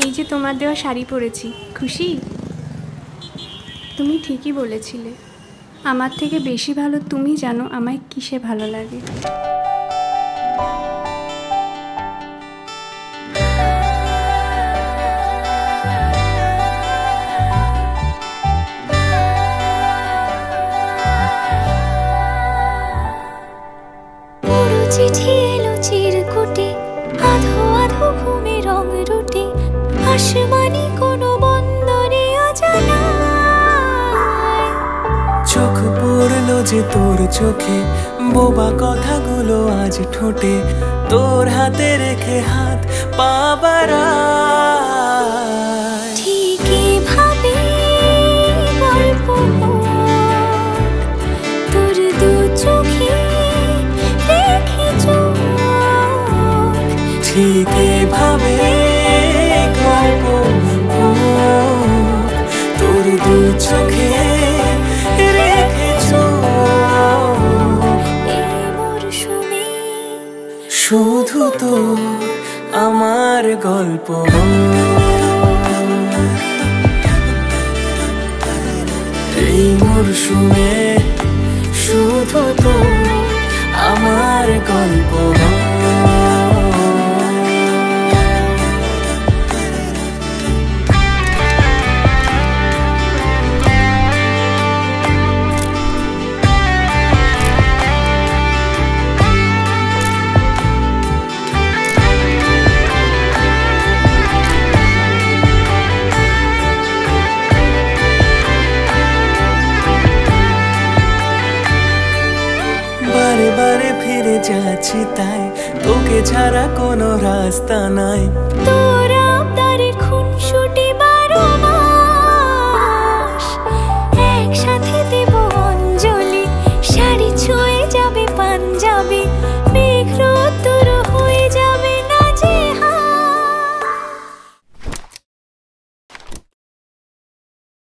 এই যে তোমার দেওয়া শাড়ি পরেছি, খুশি? তুমি ঠিকই বলেছিলে, আমার থেকে বেশি ভালো তুমি জানো আমায় কিসে ভালো লাগে। চিঠি এলো চিরকুটে, আধো আধো ঘুমে রং রুটে, আসমানি কোনো বন্দরে অজানায়। চোখ পড়লো যে তোর চোখে, বোবা কথাগুলো আজ ঠোঁটে, তোর হাতে রেখে হাত পা বাড়ায়। ঠিক এভাবে গল্প তোর দু চোখে রেখে চোখ, ঠিক এভাবে গল্প তোর দু চোখে রেখে চোখ। এই মরশুমে শুধু তো আমার গল্প, এই মরশুমে শুধু তো আমার গল্প। বারে বারে ফিরে যাচ্ছি তাই, তোকে ছাড়া কোনো রাস্তা নাই। তোর